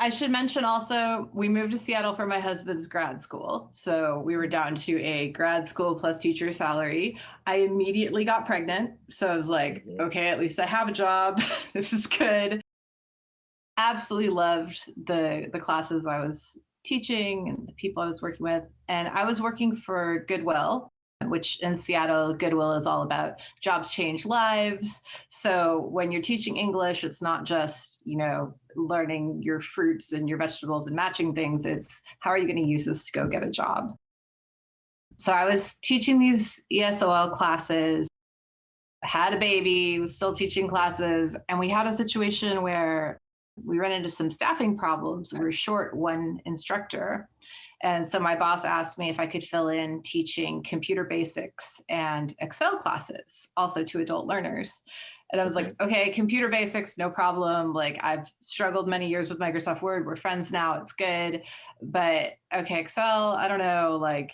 I should mention also, we moved to Seattle for my husband's grad school. So we were down to a grad school plus teacher salary. I immediately got pregnant. So I was like, Mhm. okay, at least I have a job. This is good. Absolutely loved the classes I was teaching and the people I was working with. And I was working for Goodwill, which in Seattle, Goodwill is all about jobs change lives. So when you're teaching English, it's not just, learning your fruits and your vegetables and matching things. It's how are you going to use this to go get a job? So I was teaching these ESOL classes, had a baby, was still teaching classes, and we had a situation where we ran into some staffing problems. We were short one instructor. And so my boss asked me if I could fill in teaching computer basics and Excel classes, also to adult learners. And I was like, Mhm. okay, computer basics, no problem. Like I've struggled many years with Microsoft Word. We're friends now. It's good. But okay, Excel, I don't know. Like,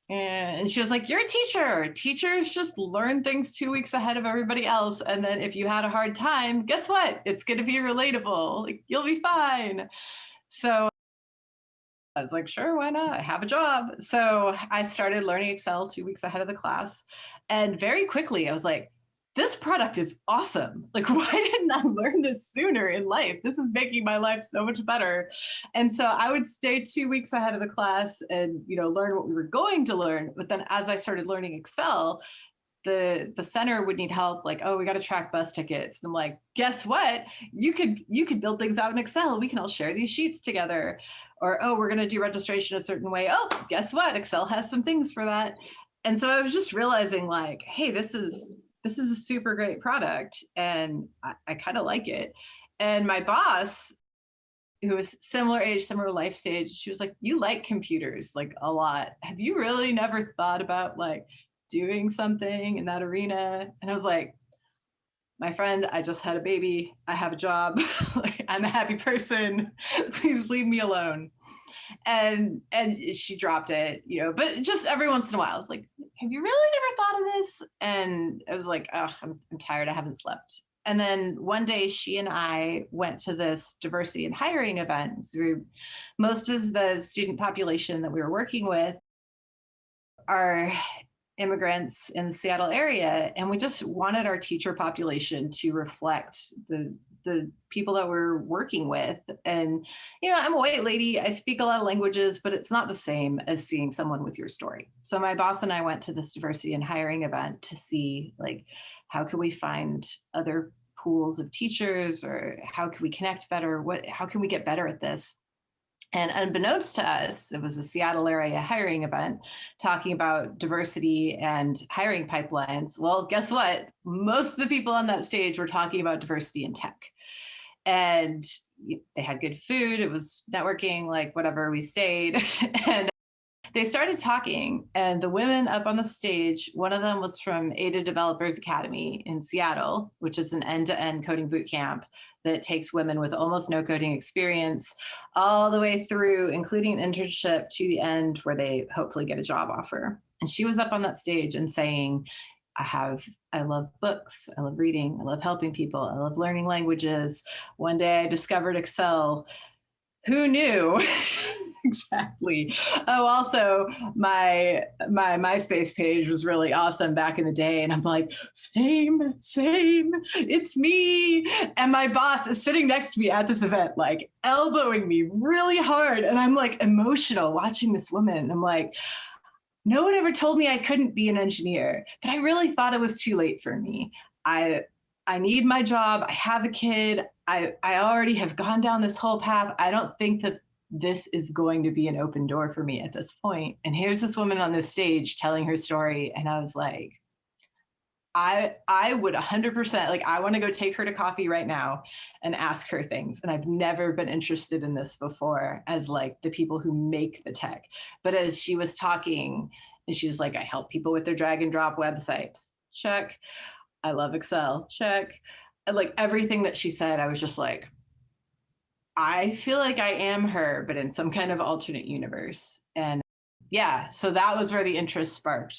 and she was like, you're a teacher. Teachers just learn things 2 weeks ahead of everybody else. And then if you had a hard time, guess what? It's going to be relatable. Like, you'll be fine. So I was like, sure, why not? I have a job. So I started learning Excel 2 weeks ahead of the class. And very quickly, I was like, this product is awesome. Like, why didn't I learn this sooner in life? This is making my life so much better. And so I would stay 2 weeks ahead of the class and, learn what we were going to learn. But then as I started learning Excel, the center would need help, like, oh, we got to track bus tickets. And I'm like, guess what, you could build things out in Excel. We can all share these sheets together. Or, oh, we're going to do registration a certain way. Oh, guess what, Excel has some things for that. And so I was just realizing, like, hey, this is a super great product, and I kind of like it. And my boss, who was similar age, similar life stage, she was like, you like computers like a lot. Have you really never thought about like doing something in that arena? And I was like, my friend, I just had a baby. I have a job. Like, I'm a happy person. Please leave me alone. And she dropped it, but just every once in a while, I was like, have you really never thought of this? And I was like, oh, I'm tired. I haven't slept. And then one day she and I went to this diversity and hiring event. So most of the student population that we were working with are immigrants in the Seattle area, and we just wanted our teacher population to reflect the people that we're working with. And I'm a white lady, I speak a lot of languages, but it's not the same as seeing someone with your story. So my boss and I went to this diversity and hiring event to see, like, how can we find other pools of teachers, or how can we connect better, how can we get better at this. And unbeknownst to us, it was a Seattle area hiring event talking about diversity and hiring pipelines. Well, guess what? Most of the people on that stage were talking about diversity in tech. And they had good food. It was networking, like whatever, we stayed. And they started talking, and the women up on the stage, one of them was from Ada Developers Academy in Seattle, which is an end-to-end coding boot camp that takes women with almost no coding experience all the way through, including an internship, to the end where they hopefully get a job offer. And she was up on that stage and saying, I love books, I love reading, I love helping people, I love learning languages. One day I discovered Excel. Who knew? Exactly. Oh, also, my MySpace page was really awesome back in the day, and I'm like, same, it's me. And my boss is sitting next to me at this event, like elbowing me really hard, and I'm like emotional watching this woman. And I'm like, no one ever told me I couldn't be an engineer, but I really thought it was too late for me. I I need my job. I have a kid. I already have gone down this whole path. I don't think that this is going to be an open door for me at this point. And here's this woman on this stage telling her story, and I was like, I would 100%, like, I want to go take her to coffee right now and ask her things. And I've never been interested in this before as like the people who make the tech. But as she was talking, and she was like, I help people with their drag and drop websites. Check. I love Excel. Check. And like everything that she said, I was just like, I feel like I am her, but in some kind of alternate universe. And yeah, so that was where the interest sparked.